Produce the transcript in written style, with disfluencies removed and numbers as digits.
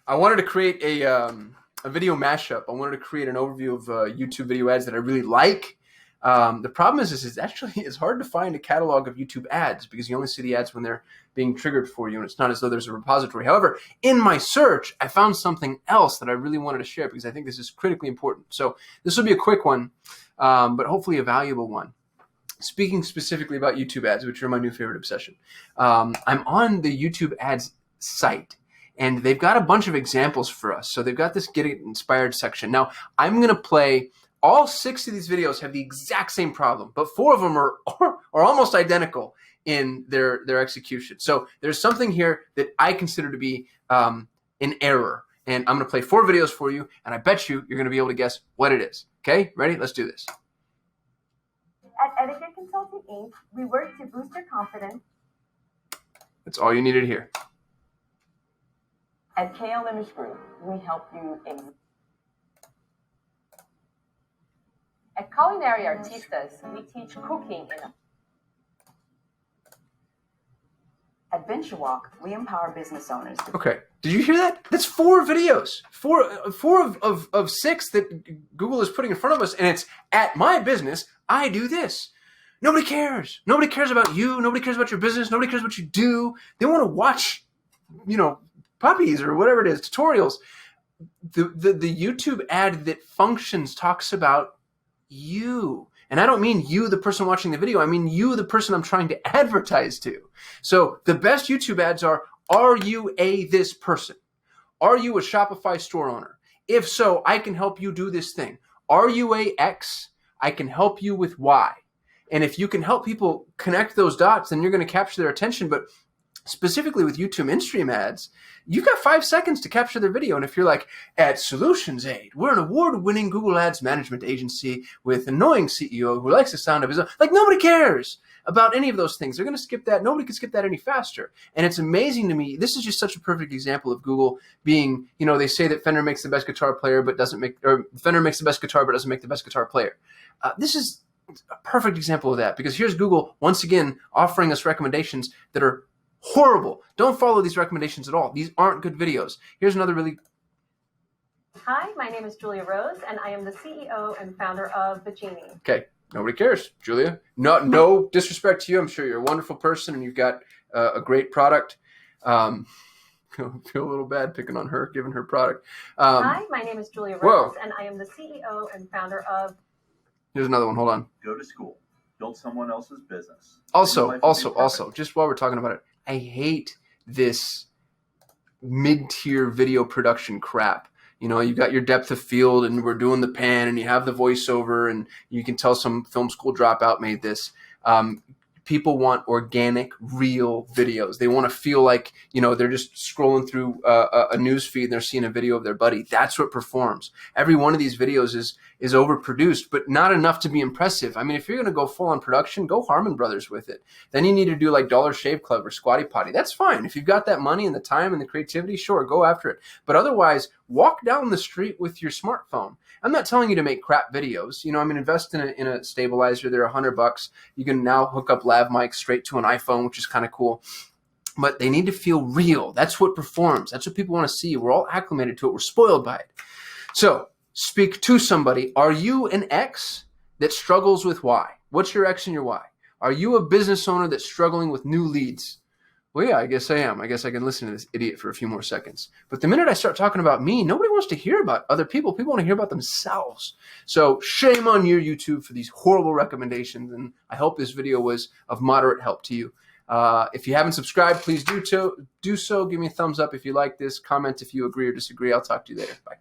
I wanted to create a video mashup. I wanted to create an overview of YouTube video ads that I really like. The problem is it's hard to find a catalog of YouTube ads because you only see the ads when they're being triggered for you, and it's not as though there's a repository. However, in my search, I found something else that I really wanted to share because I think this is critically important. So this will be a quick one, but hopefully a valuable one. Speaking specifically about YouTube ads, which are my new favorite obsession, I'm on the YouTube ads site, and they've got a bunch of examples for us. So they've got this Get It Inspired section. Now, I'm going to play all 6 of these videos have the exact same problem, but 4 of them are almost identical in their execution. So there's something here that I consider to be an error. And I'm going to play 4 videos for you, and I bet you're going to be able to guess what it is. Okay, ready? Let's do this. At Etiquette Consulting Inc., we work to boost your confidence. That's all you needed to hear. At KL Image Group, we help you At Culinary Artistas, we teach cooking At Venture Walk, we empower business owners. Okay, did you hear that? That's 4 videos, four of 6 that Google is putting in front of us, and it's at my business, I do this. Nobody cares. Nobody cares about you. Nobody cares about your business. Nobody cares what you do. They want to watch, puppies or whatever it is, tutorials. The YouTube ad that functions talks about you. And I don't mean you, the person watching the video. I mean you, the person I'm trying to advertise to. So the best YouTube ads are you this person? Are you a Shopify store owner? If so, I can help you do this thing. Are you a X? I can help you with Y. And if you can help people connect those dots, then you're going to capture their attention. But specifically with YouTube in-stream ads, you've got 5 seconds to capture their video. And if you're like, at Solutions Aid, we're an award-winning Google Ads management agency with an annoying CEO who likes the sound of his own. Like, nobody cares about any of those things. They're going to skip that. Nobody can skip that any faster. And it's amazing to me. This is just such a perfect example of Google being, they say that Fender makes the best guitar player, but Fender makes the best guitar, but doesn't make the best guitar player. This is a perfect example of that, because here's Google once again offering us recommendations that are horrible. Don't follow these recommendations at all. These aren't good videos. Here's another really... Hi, my name is Julia Rose, and I am the CEO and founder of Bajini. Okay, nobody cares, Julia. No disrespect to you. I'm sure you're a wonderful person, and you've got a great product. I feel a little bad picking on her, giving her product. Hi, my name is Julia Rose, and I am the CEO and founder of... Here's another one. Hold on. Go to school. Build someone else's business. Also, just while we're talking about it, I hate this mid-tier video production crap. You've got your depth of field, and we're doing the pan, and you have the voiceover, and you can tell some film school dropout made this. People want organic, real videos. They want to feel like, they're just scrolling through a news feed and they're seeing a video of their buddy. That's what performs. Every one of these videos is overproduced, but not enough to be impressive. I mean, if you're going to go full on production, go Harmon Brothers with it. Then you need to do like Dollar Shave Club or Squatty Potty. That's fine. If you've got that money and the time and the creativity, sure, go after it. But otherwise, walk down the street with your smartphone. I'm not telling you to make crap videos. Invest in a stabilizer. They're $100. You can now hook up lav mics straight to an iPhone, which is kind of cool. But they need to feel real. That's what performs. That's what people want to see. We're all acclimated to it. We're spoiled by it. So speak to somebody. Are you an X that struggles with Y? What's your X and your Y? Are you a business owner that's struggling with new leads? Well, yeah, I guess I am. I guess I can listen to this idiot for a few more seconds. But the minute I start talking about me, nobody wants to hear about other people. People want to hear about themselves. So shame on you, YouTube, for these horrible recommendations. And I hope this video was of moderate help to you. If you haven't subscribed, please do so. Give me a thumbs up if you like this. Comment if you agree or disagree. I'll talk to you later. Bye.